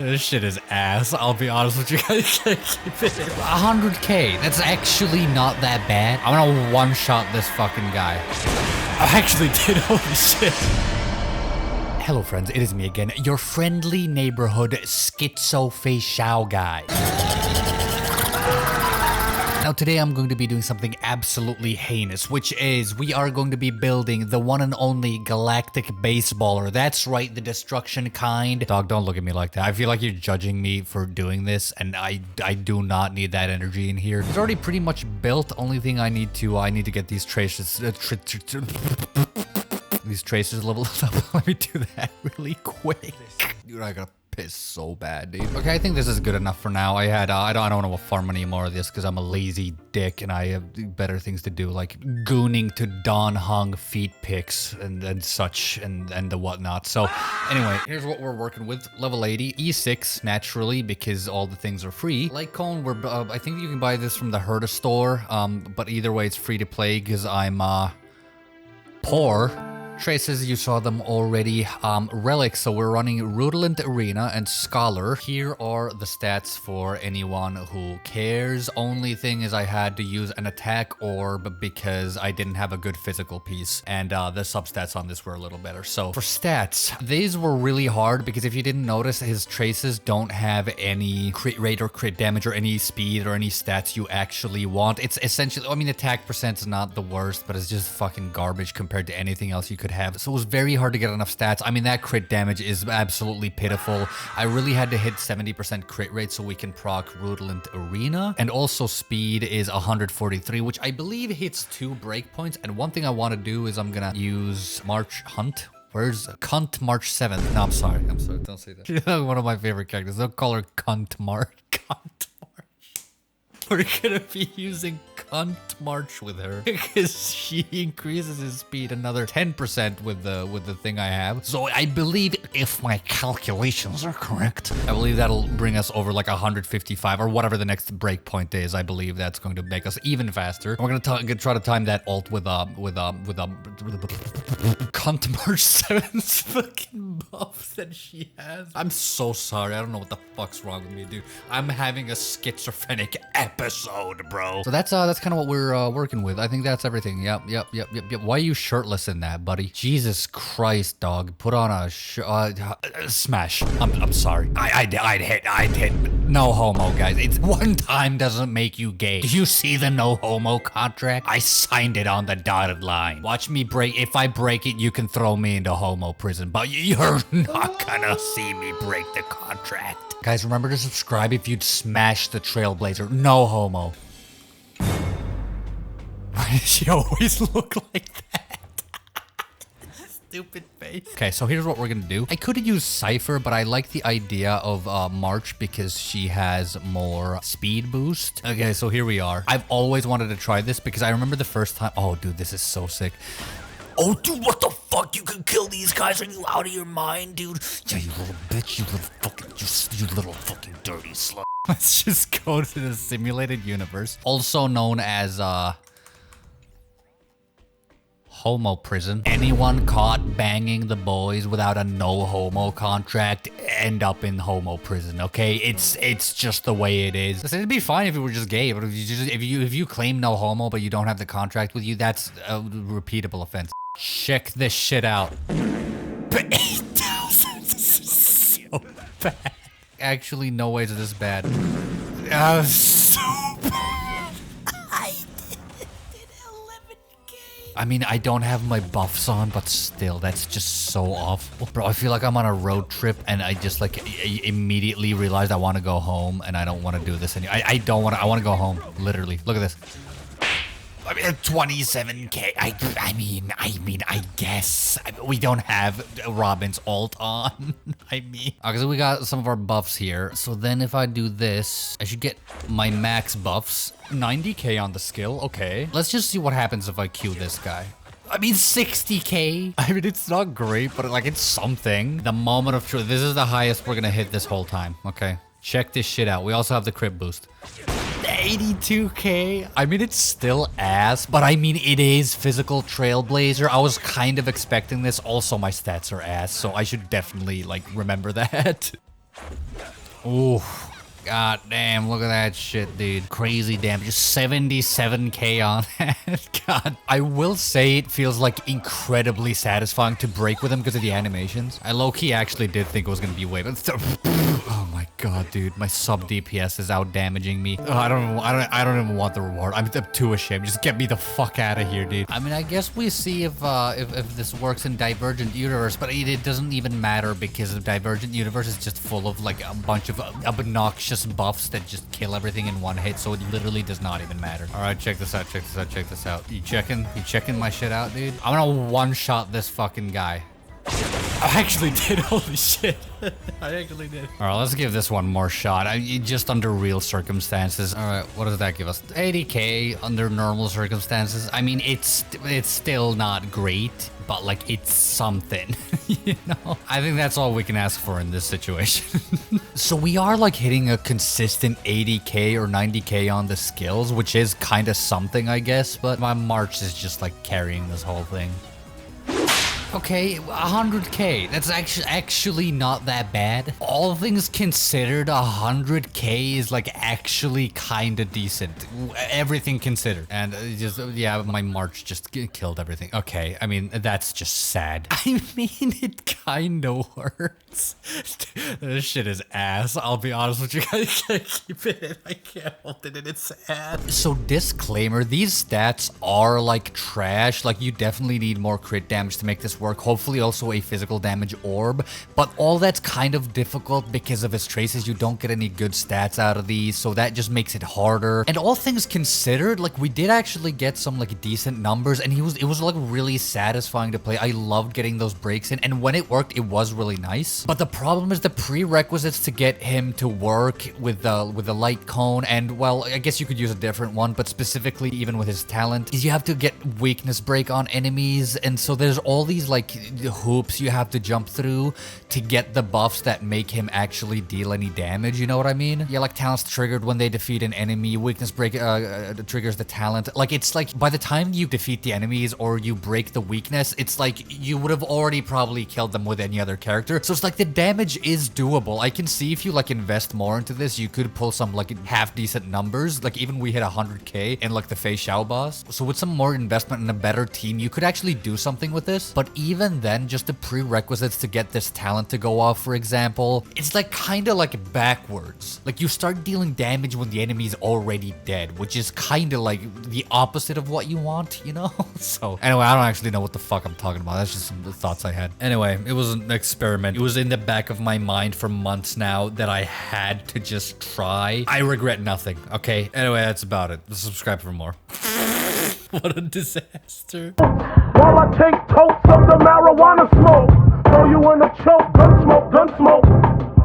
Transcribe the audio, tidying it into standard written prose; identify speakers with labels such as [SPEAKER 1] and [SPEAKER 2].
[SPEAKER 1] This shit is ass. I'll be honest with you guys. Can't keep it. 100k. That's actually not that bad. I'm gonna one-shot this fucking guy. I actually did. Holy shit. Hello, friends. It is me again, your friendly neighborhood schizo-facial guy. Now today I'm going to be doing something absolutely heinous, which is we are going to be building the one and only galactic baseballer. That's right, the destruction kind. Dog, don't look at me like that. I feel like you're judging me for doing this, and I do not need that energy in here. It's already pretty much built. Only thing I need to get these traces. These tracers leveled up. Let me do that really quick. Dude, I gotta piss so bad, dude. Okay, I think this is good enough for now. I don't want to farm any more of this because I'm a lazy dick and I have better things to do, like gooning to Don Hung feet pics and such and the whatnot. So anyway, here's what we're working with. Level 80, E6 naturally because all the things are free. Light cone, I think you can buy this from the Herda store. But either way, it's free to play because I'm poor. Traces, you saw them already. Relics, so we're running Rudolent Arena and Scholar. Here are the stats for anyone who cares. Only thing is I had to use an attack orb because I didn't have a good physical piece, and the substats on this were a little better. So for stats, these were really hard because if you didn't notice, his traces don't have any crit rate or crit damage or any speed or any stats you actually want. It's essentially, I mean, attack percent is not the worst, but it's just fucking garbage compared to anything else you could have. So it was very hard to get enough stats. I mean, that crit damage is absolutely pitiful. I really had to hit 70% crit rate so we can proc Rudolent Arena. And also speed is 143, which I believe hits 2 breakpoints. And one thing I want to do is I'm gonna use March Hunt. Where's Cunt March 7th? No, I'm sorry. Don't say that. She's one of my favorite characters. Don't call her Cunt March. Cunt March. We're gonna be using Cunt March with her because she increases his speed another 10% with the thing I have. So I believe, if my calculations are correct, I believe that'll bring us over like 155 or whatever the next breakpoint is. I believe that's going to make us even faster. We're gonna try to time that ult with Cunt March 7's fucking buff that she has. I'm so sorry. I don't know what the fuck's wrong with me, dude. I'm having a schizophrenic episode, bro. So that's kind of what we're working with. I think that's everything. Yep. Why are you shirtless in that, buddy? Jesus Christ, dog. Put on a smash. I'm sorry. I'd hit. No homo, guys. It's one time doesn't make you gay. Do you see the no homo contract? I signed it on the dotted line. Watch me break. If I break it, you can throw me into homo prison, but you're not gonna see me break the contract. Guys, remember to subscribe if you'd smash the Trailblazer. No homo. Why does she always look like that? Stupid face. Okay, so here's what we're gonna do. I could have used Cypher, but I like the idea of March because she has more speed boost. Okay, so here we are. I've always wanted to try this because I remember the first time. Oh, dude, this is so sick. Oh, dude, what the fuck? You can kill these guys? Are you out of your mind, dude? Yeah, you little bitch. You little fucking dirty slut. Let's just go to the simulated universe, also known as homo prison. Anyone caught banging the boys without a no homo contract end up in homo prison. Okay, it's just the way it is. Listen, it'd be fine if it were just gay, but if you claim no homo but you don't have the contract with you, that's a repeatable offense. Check this shit out. 8,000. This is so bad. Actually, no way is this bad. So bad. I did 11k. I mean, I don't have my buffs on, but still, that's just so awful. Bro, I feel like I'm on a road trip and I just like immediately realized I want to go home and I don't want to do this anymore. I don't want to. I want to go home. Literally. Look at this. I mean, 27k. I mean, I guess. We don't have Robin's ult on. Okay, so we got some of our buffs here. So then if I do this, I should get my max buffs. 90k on the skill. Okay. Let's just see what happens if I Q this guy. I mean, 60k. I mean, it's not great, but like, it's something. The moment of truth. This is the highest we're gonna hit this whole time. Okay. Check this shit out. We also have the crit boost. 82k. I mean, it's still ass, but I mean, it is physical Trailblazer. I was kind of expecting this. Also, my stats are ass, so I should definitely, like, remember that. Ooh. God damn, look at that shit, dude. Crazy damage. Just 77k on that. God. I will say it feels like incredibly satisfying to break with him because of the animations. I low-key actually did think it was gonna be way, but oh my god, dude. My sub DPS is out damaging me. Oh, I don't even want the reward. I'm too ashamed. Just get me the fuck out of here, dude. I mean, I guess we see if this works in Divergent Universe, but it doesn't even matter because the Divergent Universe is just full of like a bunch of obnoxious buffs that just kill everything in one hit, so it literally does not even matter. All right, check this out, check this out, check this out. You checking my shit out, dude? I'm gonna one-shot this fucking guy. I actually did, holy shit. I actually did. All right, let's give this one more shot. Just under real circumstances. All right, what does that give us? 80k under normal circumstances. I mean, it's still not great, but like it's something, you know? I think that's all we can ask for in this situation. So we are like hitting a consistent 80k or 90k on the skills, which is kind of something, I guess, but my March is just like carrying this whole thing. Okay, 100k. That's actually not that bad. All things considered, 100k is like actually kind of decent. Everything considered. And just, yeah, my March just killed everything. Okay, I mean, that's just sad. I mean, it kind of hurts. This shit is ass. I'll be honest with you. I can't keep it in. I can't hold it in. It's sad. So disclaimer, these stats are like trash. Like you definitely need more crit damage to make this work. Hopefully also a physical damage orb, but all that's kind of difficult because of his traces. You don't get any good stats out of these, so that just makes it harder. And all things considered, like we did actually get some like decent numbers, and it was like really satisfying to play. I loved getting those breaks in, and when it worked, it was really nice. But the problem is the prerequisites to get him to work with the light cone, and well, I guess you could use a different one, but specifically even with his talent, is you have to get weakness break on enemies, and so there's all these like hoops you have to jump through to get the buffs that make him actually deal any damage, you know what I mean? Yeah, like talents triggered when they defeat an enemy, weakness break triggers the talent. Like it's like by the time you defeat the enemies or you break the weakness, it's like you would have already probably killed them with any other character. So it's like the damage is doable. I can see if you like invest more into this, you could pull some like half decent numbers. Like even we hit 100k in like the Fei Xiao boss. So with some more investment and a better team, you could actually do something with this. But even then, just the prerequisites to get this talent to go off, for example, it's like kind of like backwards. Like you start dealing damage when the enemy is already dead, which is kind of like the opposite of what you want, you know? So anyway, I don't actually know what the fuck I'm talking about. That's just some thoughts I had. Anyway, it was an experiment. It was in the back of my mind for months now that I had to just try. I regret nothing, okay? Anyway, that's about it. Subscribe for more. What a disaster.
[SPEAKER 2] While I take totes of the marijuana smoke.